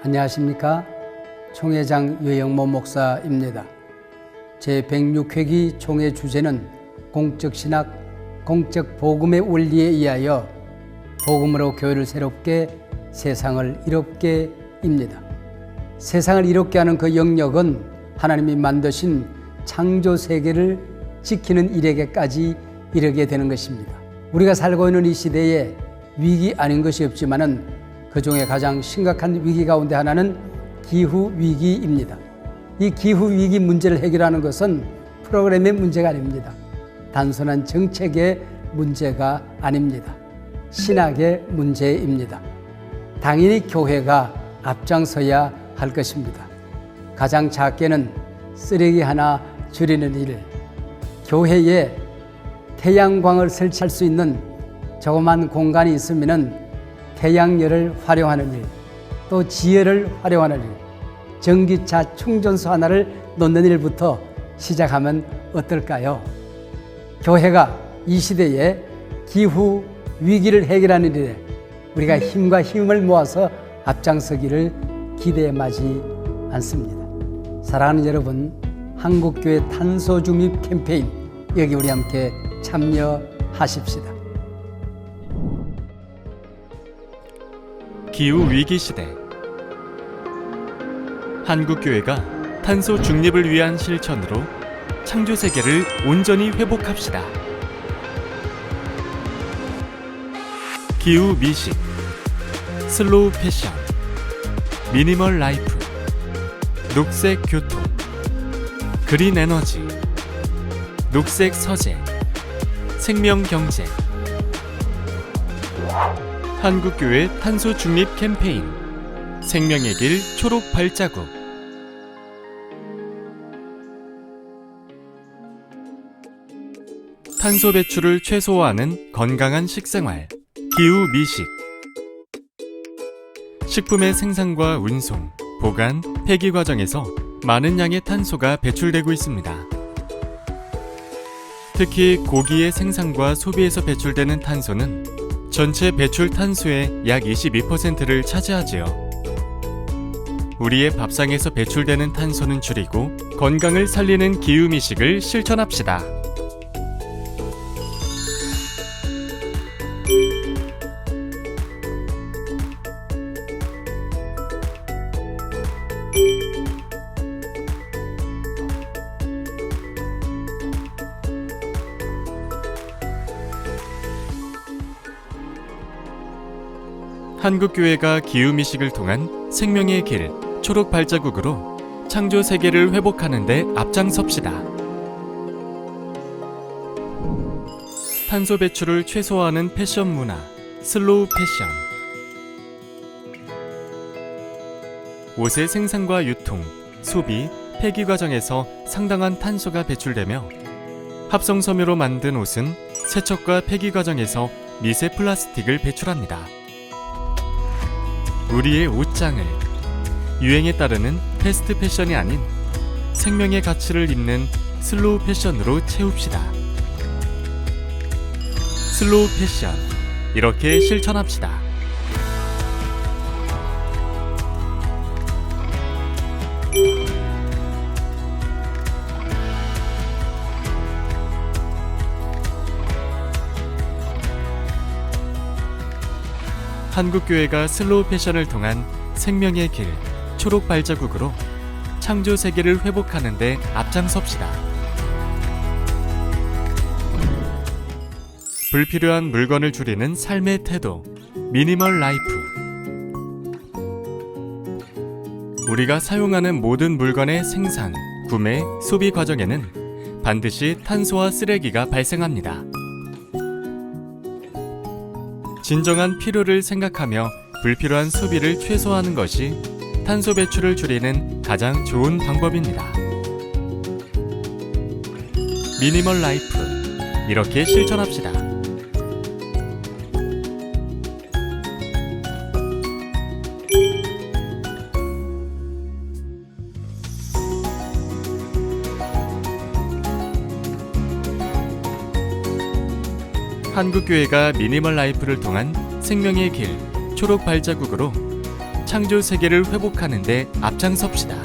안녕하십니까. 총회장 유영모 목사입니다. 제106회기 총회 주제는 공적신학, 공적복음의 원리에 의하여 복음으로 교회를 새롭게, 세상을 이롭게 입니다. 세상을 이롭게 하는 그 영역은 하나님이 만드신 창조세계를 지키는 일에게까지 이르게 되는 것입니다. 우리가 살고 있는 이 시대에 위기 아닌 것이 없지만은 그 중에 가장 심각한 위기 가운데 하나는 기후위기입니다. 이 기후위기 문제를 해결하는 것은 프로그램의 문제가 아닙니다. 단순한 정책의 문제가 아닙니다. 신학의 문제입니다. 당연히 교회가 앞장서야 할 것입니다. 가장 작게는 쓰레기 하나 줄이는 일, 교회에 태양광을 설치할 수 있는 조그만 공간이 있으면 태양열을 활용하는 일, 또 지혜를 활용하는 일, 전기차 충전소 하나를 놓는 일부터 시작하면 어떨까요? 교회가 이 시대에 기후 위기를 해결하는 일에 우리가 힘과 힘을 모아서 앞장서기를 기대에 마지 않습니다. 사랑하는 여러분, 한국교회 탄소 중립 캠페인, 여기 우리 함께 참여하십시다. 기후위기 시대, 한국교회가 탄소 중립을 위한 실천으로 창조세계를 온전히 회복합시다. 기후미식, 슬로우 패션, 미니멀 라이프, 녹색 교통, 그린 에너지, 녹색 서재, 생명 경제. 한국교회 탄소 중립 캠페인 생명의 길 초록 발자국. 탄소 배출을 최소화하는 건강한 식생활, 기후 미식. 식품의 생산과 운송, 보관, 폐기 과정에서 많은 양의 탄소가 배출되고 있습니다. 특히 고기의 생산과 소비에서 배출되는 탄소는 전체 배출 탄소의 약 22%를 차지하지요. 우리의 밥상에서 배출되는 탄소는 줄이고 건강을 살리는 기후미식을 실천합시다. 한국교회가 기후미식을 통한 생명의 길, 초록 발자국으로 창조 세계를 회복하는 데 앞장섭시다. 탄소 배출을 최소화하는 패션 문화, 슬로우 패션. 옷의 생산과 유통, 소비, 폐기 과정에서 상당한 탄소가 배출되며 합성 섬유로 만든 옷은 세척과 폐기 과정에서 미세 플라스틱을 배출합니다. 우리의 옷장을 유행에 따르는 패스트 패션이 아닌 생명의 가치를 잇는 슬로우 패션으로 채웁시다. 슬로우 패션, 이렇게 실천합시다. 한국교회가 슬로우 패션을 통한 생명의 길, 초록 발자국으로 창조 세계를 회복하는 데 앞장섭시다. 불필요한 물건을 줄이는 삶의 태도, 미니멀 라이프. 우리가 사용하는 모든 물건의 생산, 구매, 소비 과정에는 반드시 탄소와 쓰레기가 발생합니다. 진정한 필요를 생각하며 불필요한 소비를 최소화하는 것이 탄소 배출을 줄이는 가장 좋은 방법입니다. 미니멀 라이프, 이렇게 실천합시다. 한국교회가 미니멀 라이프를 통한 생명의 길, 초록 발자국으로 창조 세계를 회복하는 데 앞장섭시다.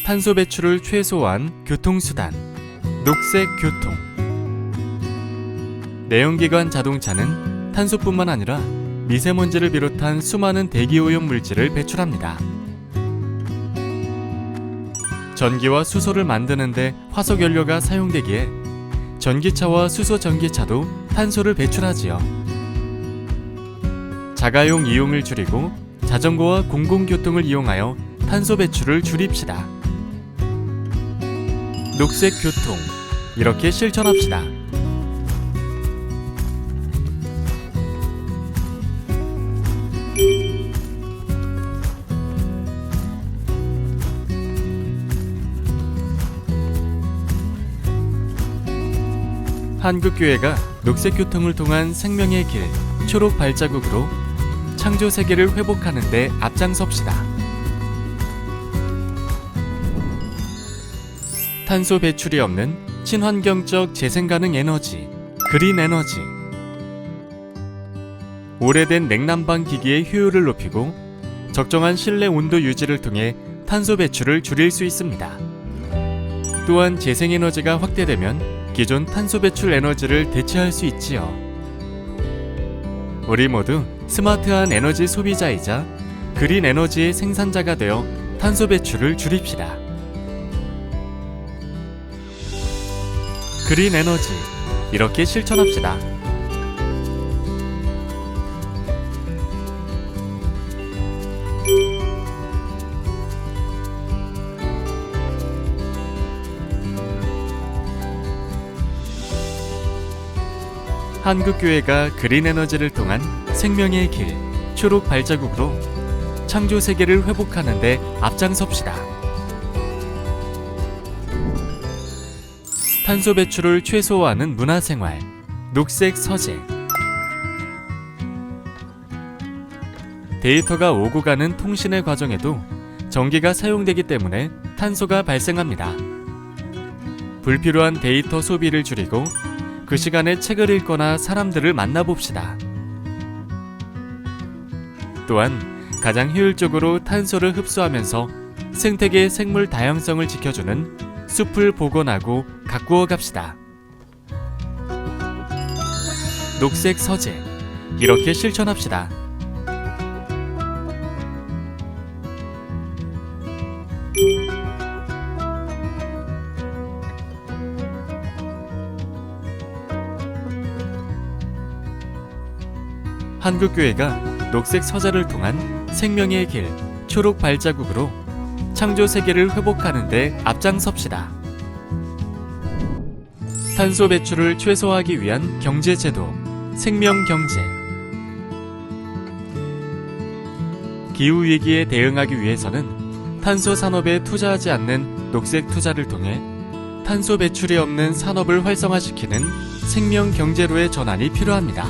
탄소 배출을 최소화한 교통수단, 녹색 교통. 내연기관 자동차는 탄소뿐만 아니라 미세먼지를 비롯한 수많은 대기오염 물질을 배출합니다. 전기와 수소를 만드는데 화석연료가 사용되기에 전기차와 수소 전기차도 탄소를 배출하지요. 자가용 이용을 줄이고 자전거와 공공교통을 이용하여 탄소 배출을 줄입시다. 녹색 교통, 이렇게 실천합시다. 한국교회가 녹색교통을 통한 생명의 길, 초록 발자국으로 창조 세계를 회복하는 데 앞장섭시다. 탄소 배출이 없는 친환경적 재생 가능 에너지, 그린 에너지. 오래된 냉난방 기기의 효율을 높이고 적정한 실내 온도 유지를 통해 탄소 배출을 줄일 수 있습니다. 또한 재생에너지가 확대되면 기존 탄소 배출 에너지를 대체할 수 있지요. 우리 모두 스마트한 에너지 소비자이자 그린 에너지의 생산자가 되어 탄소 배출을 줄입시다. 그린 에너지, 이렇게 실천합시다. 한국교회가 그린 에너지를 통한 생명의 길, 초록 발자국으로 창조 세계를 회복하는 데 앞장섭시다. 탄소 배출을 최소화하는 문화생활, 녹색 서재. 데이터가 오고 가는 통신의 과정에도 전기가 사용되기 때문에 탄소가 발생합니다. 불필요한 데이터 소비를 줄이고 그 시간에 책을 읽거나 사람들을 만나봅시다. 또한 가장 효율적으로 탄소를 흡수하면서 생태계의 생물 다양성을 지켜주는 숲을 복원하고 가꾸어 갑시다. 녹색 서재, 이렇게 실천합시다. 한국교회가 녹색 서재를 통한 생명의 길, 초록 발자국으로 창조 세계를 회복하는 데 앞장섭시다. 탄소 배출을 최소화하기 위한 경제제도, 생명경제. 기후위기에 대응하기 위해서는 탄소 산업에 투자하지 않는 녹색 투자를 통해 탄소 배출이 없는 산업을 활성화시키는 생명 경제로의 전환이 필요합니다.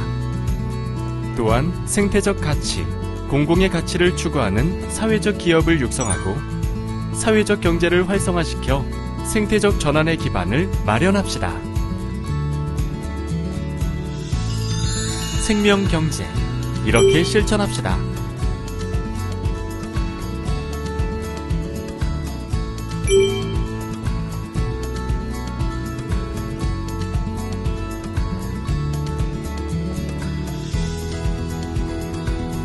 또한 생태적 가치, 공공의 가치를 추구하는 사회적 기업을 육성하고 사회적 경제를 활성화시켜 생태적 전환의 기반을 마련합시다. 생명 경제, 이렇게 실천합시다.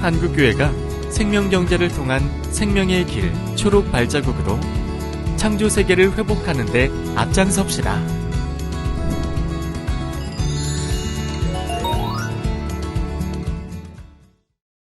한국교회가 생명경제를 통한 생명의 길, 초록 발자국으로 창조 세계를 회복하는 데 앞장섭시다.